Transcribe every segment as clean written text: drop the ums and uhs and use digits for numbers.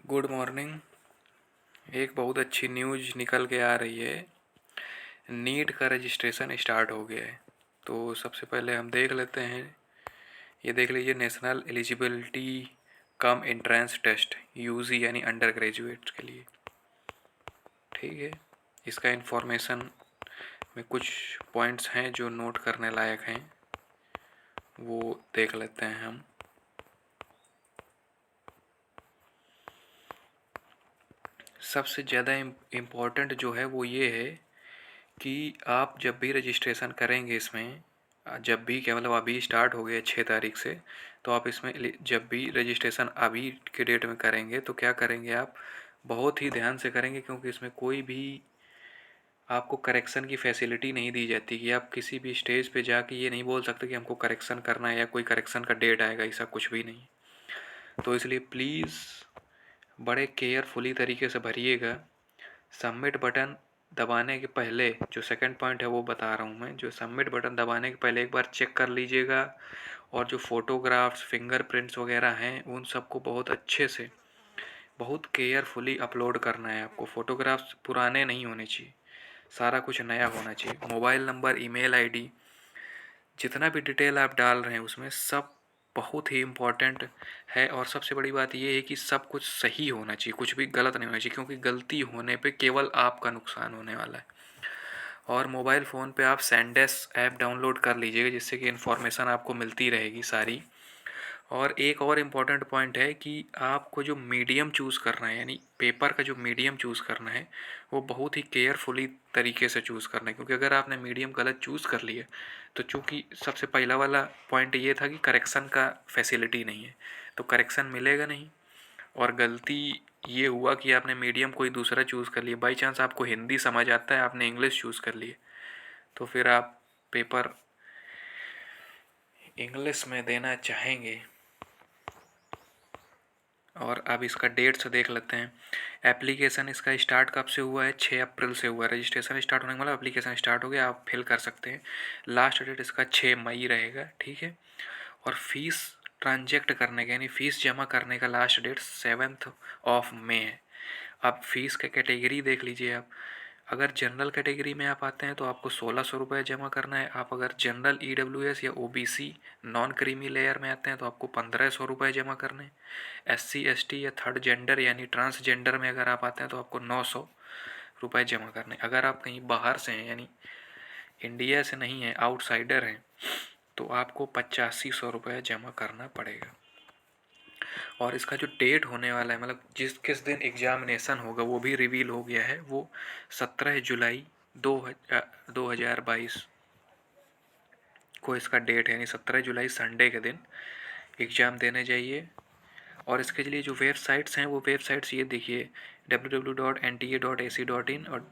Good morning. एक बहुत अच्छी न्यूज़ निकल के आ रही है। नीट का रजिस्ट्रेशन स्टार्ट हो गया है। तो सबसे पहले हम देख लेते हैं। ये देख लीजिए, national eligibility cum entrance test UG यानी अंडर ग्रेजुएट के लिए। ठीक है, इसका इन्फॉर्मेशन में कुछ पॉइंट्स हैं जो नोट करने लायक हैं, वो देख लेते हैं हम। सबसे ज़्यादा इम्पोर्टेंट जो है वो ये है कि आप जब भी रजिस्ट्रेशन करेंगे इसमें, जब भी क्या मतलब अभी स्टार्ट हो गया 6 तारीख से, तो आप इसमें जब भी रजिस्ट्रेशन अभी के डेट में करेंगे तो क्या करेंगे आप, बहुत ही ध्यान से करेंगे, क्योंकि इसमें कोई भी आपको करेक्शन की फैसिलिटी नहीं दी जाती कि आप किसी भी स्टेज पे जाके ये नहीं बोल सकते कि हमको करेक्शन करना है या कोई करेक्शन का डेट आएगा, ऐसा कुछ भी नहीं। तो इसलिए प्लीज़ बड़े केयरफुली तरीके से भरिएगा। सबमिट बटन दबाने के पहले, जो सेकंड पॉइंट है वो बता रहा हूँ मैं, जो सबमिट बटन दबाने के पहले एक बार चेक कर लीजिएगा, और जो फ़ोटोग्राफ्स फिंगरप्रिंट्स वगैरह हैं उन सबको बहुत अच्छे से, बहुत केयरफुली अपलोड करना है आपको। फ़ोटोग्राफ्स पुराने नहीं होने चाहिए, सारा कुछ नया होना चाहिए। मोबाइल नंबर, ईमेल आईडी, जितना भी डिटेल आप डाल रहे हैं उसमें सब बहुत ही इम्पोर्टेंट है। और सबसे बड़ी बात ये है कि सब कुछ सही होना चाहिए, कुछ भी गलत नहीं होना चाहिए, क्योंकि गलती होने पे केवल आपका नुकसान होने वाला है। और मोबाइल फ़ोन पे आप सेंडेस ऐप डाउनलोड कर लीजिएगा, जिससे कि इन्फॉर्मेशन आपको मिलती रहेगी सारी। और एक और इम्पॉर्टेंट पॉइंट है कि आपको जो मीडियम चूज़ करना है, यानी पेपर का जो मीडियम चूज़ करना है, वो बहुत ही केयरफुली तरीके से चूज़ करना है। क्योंकि अगर आपने मीडियम गलत चूज़ कर लिया, तो चूँकि सबसे पहला वाला पॉइंट ये था कि करेक्शन का फैसिलिटी नहीं है, तो करेक्शन मिलेगा नहीं। और गलती ये हुआ कि आपने मीडियम कोई दूसरा चूज़ कर लिया, बाई चांस आपको हिंदी समझ आता है, आपने इंग्लिश चूज़ कर लिए, तो फिर आप पेपर इंग्लिश में देना चाहेंगे। और अब इसका डेट से देख लेते हैं। एप्लीकेशन इसका स्टार्ट कब से हुआ है? 6 अप्रैल से हुआ है। रजिस्ट्रेशन स्टार्ट होने के बाद एप्लीकेशन स्टार्ट हो गया, आप फिल कर सकते हैं। लास्ट डेट इसका 6 मई रहेगा, ठीक है। और फीस ट्रांजेक्ट करने का, यानी फ़ीस जमा करने का लास्ट डेट 7 मई है। अब फीस का कैटेगरी देख लीजिए आप। अगर जनरल कैटेगरी में आप आते हैं तो आपको 1600 रुपये जमा करना है। आप अगर जनरल EWS या OBC नॉन क्रीमी लेयर में आते हैं तो आपको 1500 रुपये जमा करने हैं। SC ST या थर्ड जेंडर यानी ट्रांसजेंडर में अगर आप आते हैं तो आपको 900 रुपये जमा करने हैं। अगर आप कहीं बाहर से हैं, यानी इंडिया से नहीं है, आउटसाइडर हैं, तो आपको 8500 रुपये जमा करना पड़ेगा। और इसका जो डेट होने वाला है, मतलब किस दिन एग्जामिनेशन होगा, वो भी रिवील हो गया है। वो 17 जुलाई 2022 को इसका डेट है, यानी 17 जुलाई संडे के दिन एग्ज़ाम देने जाइए। और इसके लिए जो वेबसाइट्स हैं, वो वेबसाइट्स ये देखिए, www.nta.ac.in, और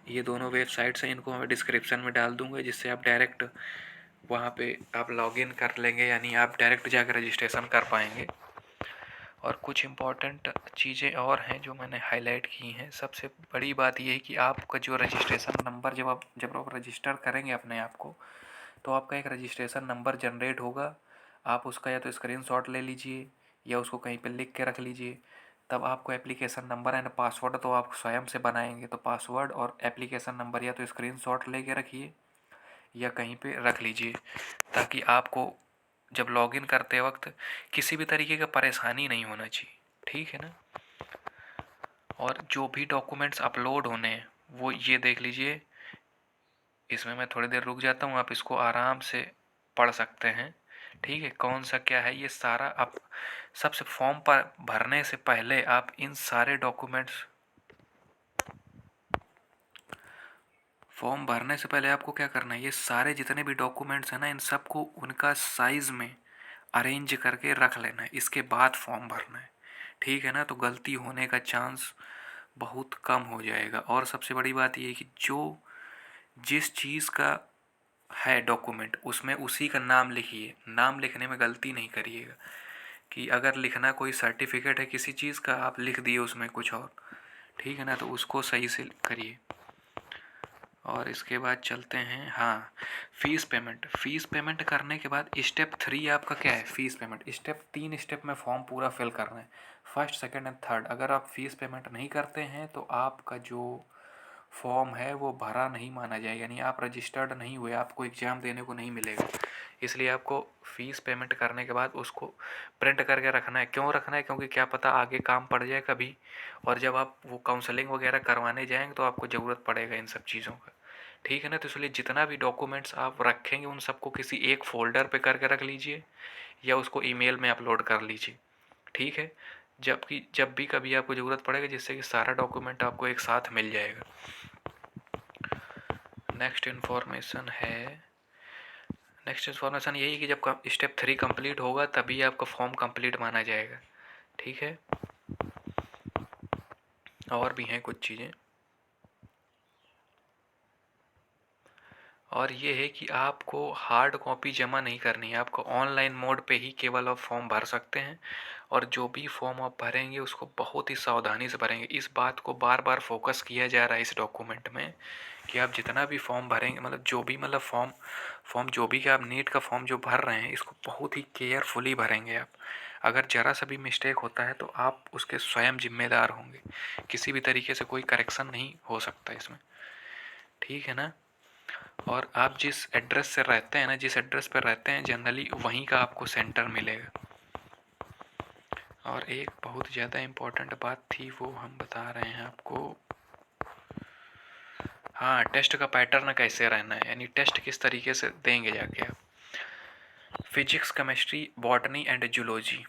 ये दोनों वेबसाइट्स हैं, इनको मैं डिस्क्रिप्शन में डाल दूंगा, जिससे आप डायरेक्ट वहाँ पे आप लॉगिन कर लेंगे, यानी आप डायरेक्ट जाकर रजिस्ट्रेशन कर पाएंगे। और कुछ इम्पॉर्टेंट चीज़ें और हैं जो मैंने हाईलाइट की हैं। सबसे बड़ी बात यह है कि आपका जो रजिस्ट्रेशन नंबर, जब आप रजिस्टर करेंगे अपने आप को, तो आपका एक रजिस्ट्रेशन नंबर जनरेट होगा। आप उसका या तो स्क्रीनशॉट ले लीजिए या उसको कहीं पे लिख के रख लीजिए। तब आपको एप्लीकेशन नंबर एंड पासवर्ड तो आप स्वयं से बनाएंगे, तो पासवर्ड और एप्लीकेशन नंबर या तो स्क्रीनशॉट लेके रखिए या कहीं पे रख लीजिए, ताकि आपको जब लॉगिन करते वक्त किसी भी तरीके का परेशानी नहीं होना चाहिए, ठीक है ना। और जो भी डॉक्यूमेंट्स अपलोड होने हैं वो ये देख लीजिए। इसमें मैं थोड़ी देर रुक जाता हूँ, आप इसको आराम से पढ़ सकते हैं, ठीक है, कौन सा क्या है ये सारा। आप सबसे फॉर्म पर भरने से पहले आप इन सारे डॉक्यूमेंट्स, फॉर्म भरने से पहले आपको क्या करना है, ये सारे जितने भी डॉक्यूमेंट्स हैं ना, इन सबको उनका साइज़ में अरेंज करके रख लेना है। इसके बाद फॉर्म भरना है, ठीक है ना। तो गलती होने का चांस बहुत कम हो जाएगा। और सबसे बड़ी बात यह है कि जो जिस चीज़ का है डॉक्यूमेंट, उसमें उसी का नाम लिखिए। नाम लिखने में गलती नहीं करिएगा, कि अगर लिखना कोई सर्टिफिकेट है किसी चीज़ का, आप लिख दिए उसमें कुछ और, ठीक है ना, तो उसको सही से करिए। और इसके बाद चलते हैं, हाँ, फ़ीस पेमेंट। फ़ीस पेमेंट करने के बाद स्टेप 3 आपका क्या है, फ़ीस पेमेंट। तीन स्टेप में फॉर्म पूरा फिल करना है, फर्स्ट, सेकंड एंड थर्ड। अगर आप फ़ीस पेमेंट नहीं करते हैं तो आपका जो फॉर्म है वो भरा नहीं माना जाएगा, यानी आप रजिस्टर्ड नहीं हुए, आपको एग्ज़ाम देने को नहीं मिलेगा। इसलिए आपको फ़ीस पेमेंट करने के बाद उसको प्रिंट करके रखना है। क्यों रखना है, क्योंकि क्या पता आगे काम पड़ जाए कभी, और जब आप वो काउंसलिंग वगैरह करवाने जाएंगे तो आपको ज़रूरत पड़ेगा इन सब चीज़ों का, ठीक है ना। तो इसलिए जितना भी डॉक्यूमेंट्स आप रखेंगे उन सबको किसी एक फ़ोल्डर पे करके रख लीजिए, या उसको ईमेल में अपलोड कर लीजिए, ठीक है। जब भी कभी आपको ज़रूरत पड़ेगा, जिससे कि सारा डॉक्यूमेंट आपको एक साथ मिल जाएगा। नेक्स्ट इन्फॉर्मेशन यही कि जब स्टेप 3 कंप्लीट होगा तभी आपका फॉर्म कंप्लीट माना जाएगा, ठीक है। और भी हैं कुछ चीज़ें, और ये है कि आपको हार्ड कॉपी जमा नहीं करनी है, आपको ऑनलाइन मोड पे ही केवल आप फॉर्म भर सकते हैं। और जो भी फॉर्म आप भरेंगे उसको बहुत ही सावधानी से भरेंगे। इस बात को बार बार फोकस किया जा रहा है इस डॉक्यूमेंट में कि आप जितना भी फॉर्म भरेंगे, मतलब जो भी, मतलब फॉर्म जो भी, कि आप नीट का फॉर्म जो भर रहे हैं इसको बहुत ही केयरफुली भरेंगे आप। अगर ज़रा सा भी मिस्टेक होता है तो आप उसके स्वयं जिम्मेदार होंगे, किसी भी तरीके से कोई करेक्शन नहीं हो सकता इसमें, ठीक है ना। और आप जिस एड्रेस से रहते हैं ना, जिस एड्रेस पर रहते हैं जनरली वहीं का आपको सेंटर मिलेगा। और एक बहुत ज़्यादा इम्पोर्टेंट बात थी वो हम बता रहे हैं आपको, हाँ, टेस्ट का पैटर्न कैसे रहना है, यानी टेस्ट किस तरीके से देंगे जाके आप। Physics, chemistry, botany and zoology.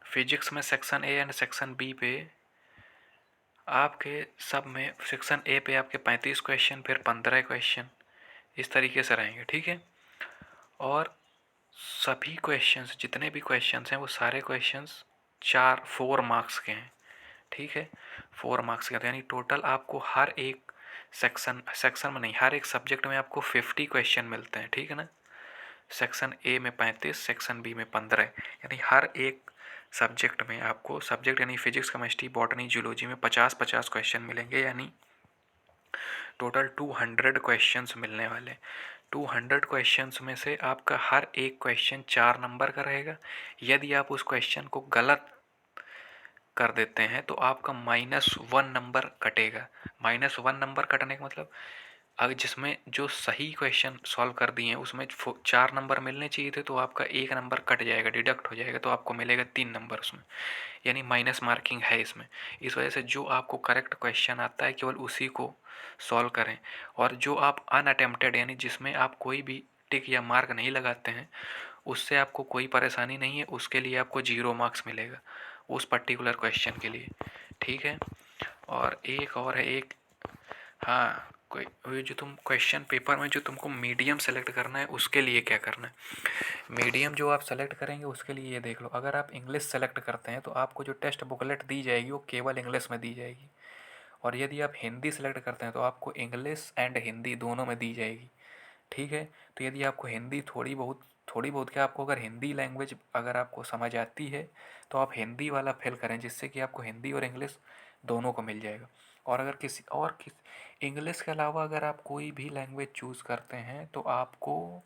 Physics में section A and section B पे आपके सब में, सेक्शन ए पे आपके 35 क्वेश्चन, फिर 15 क्वेश्चन, इस तरीके से रहेंगे, ठीक है। और सभी क्वेश्चंस, जितने भी क्वेश्चंस हैं वो सारे क्वेश्चंस 4 मार्क्स के हैं, ठीक है। 4 मार्क्स के, यानी टोटल आपको हर एक सेक्शन में नहीं, हर एक सब्जेक्ट में आपको 50 क्वेश्चन मिलते हैं, ठीक है ना। सेक्शन ए में 35, सेक्शन बी में 15, यानी हर एक सब्जेक्ट में आपको, सब्जेक्ट यानी फिजिक्स, केमिस्ट्री, बॉटनी, जूलॉजी में 50-50 क्वेश्चन मिलेंगे, यानी टोटल 200 क्वेश्चंस मिलने वाले। 200 क्वेश्चंस में से आपका हर एक क्वेश्चन 4 नंबर का रहेगा। यदि आप उस क्वेश्चन को गलत कर देते हैं तो आपका -1 नंबर कटेगा। -1 नंबर कटने का मतलब, अगर जिसमें जो सही क्वेश्चन सॉल्व कर दिए हैं उसमें 4 नंबर मिलने चाहिए थे, तो आपका 1 नंबर कट जाएगा, डिडक्ट हो जाएगा, तो आपको मिलेगा 3 नंबर उसमें, यानी माइनस मार्किंग है इसमें। इस वजह से जो आपको करेक्ट क्वेश्चन आता है केवल उसी को सॉल्व करें। और जो आप अनअटेम्प्टेड, यानी जिसमें आप कोई भी टिक या मार्क नहीं लगाते हैं, उससे आपको कोई परेशानी नहीं है, उसके लिए आपको 0 मार्क्स मिलेगा उस पर्टिकुलर क्वेश्चन के लिए, ठीक है। और एक और है, एक, हाँ, कोई जो तुम क्वेश्चन पेपर में जो तुमको मीडियम सेलेक्ट करना है उसके लिए क्या करना है। मीडियम जो आप सेलेक्ट करेंगे उसके लिए ये देख लो, अगर आप इंग्लिश सेलेक्ट करते हैं तो आपको जो टेस्ट बुकलेट दी जाएगी वो केवल इंग्लिश में दी जाएगी। और यदि आप हिंदी सेलेक्ट करते हैं तो आपको इंग्लिश एंड हिंदी दोनों में दी जाएगी, ठीक है। तो यदि आपको हिंदी थोड़ी बहुत क्या, आपको अगर हिंदी लैंग्वेज अगर आपको समझ आती है तो आप हिंदी वाला फिल करें, जिससे कि आपको हिंदी और इंग्लिश दोनों को मिल जाएगा। और अगर इंग्लिश के अलावा अगर आप कोई भी लैंग्वेज चूज़ करते हैं तो आपको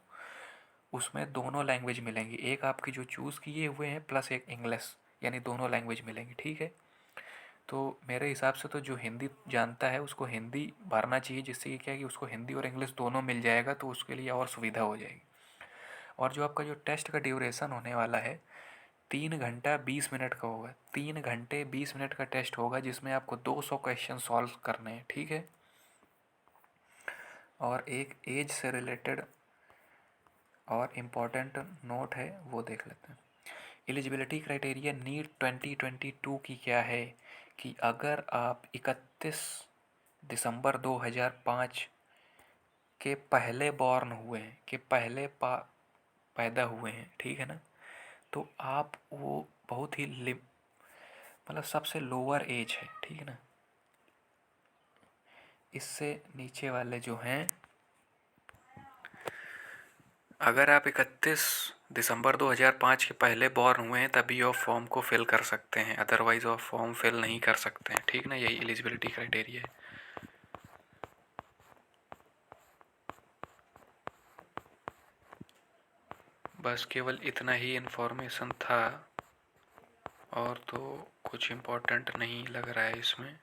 उसमें दोनों लैंग्वेज मिलेंगी, एक आपकी जो चूज़ किए हुए हैं प्लस एक इंग्लिश, यानी दोनों लैंग्वेज मिलेंगी, ठीक है। तो मेरे हिसाब से तो जो हिंदी जानता है उसको हिंदी भरना चाहिए, जिससे कि क्या है कि उसको हिंदी और इंग्लिश दोनों मिल जाएगा, तो उसके लिए और सुविधा हो जाएगी। और जो आपका जो टेस्ट का ड्यूरेशन होने वाला है 3 घंटा 20 मिनट का होगा। 3 घंटे 20 मिनट का टेस्ट होगा जिसमें आपको 200 क्वेश्चन सॉल्व करने हैं, ठीक है। और एक एज से रिलेटेड और इम्पॉर्टेंट नोट है वो देख लेते हैं। एलिजिबिलिटी क्राइटेरिया नीट 2022 की क्या है कि अगर आप 31 दिसंबर 2005 के पहले बॉर्न हुए हैं, के पहले पैदा हुए हैं, ठीक है ना, तो आप वो बहुत ही मतलब सबसे लोअर एज है, ठीक है ना। इससे नीचे वाले जो हैं, अगर आप 31 दिसंबर 2005 के पहले बॉर्न हुए हैं तभी आप फॉर्म को फिल कर सकते हैं, अदरवाइज आप फॉर्म फिल नहीं कर सकते हैं, ठीक ना। यही एलिजिबिलिटी क्राइटेरिया है। बस केवल इतना ही इन्फॉर्मेशन था और तो कुछ इम्पोर्टेंट नहीं लग रहा है इसमें।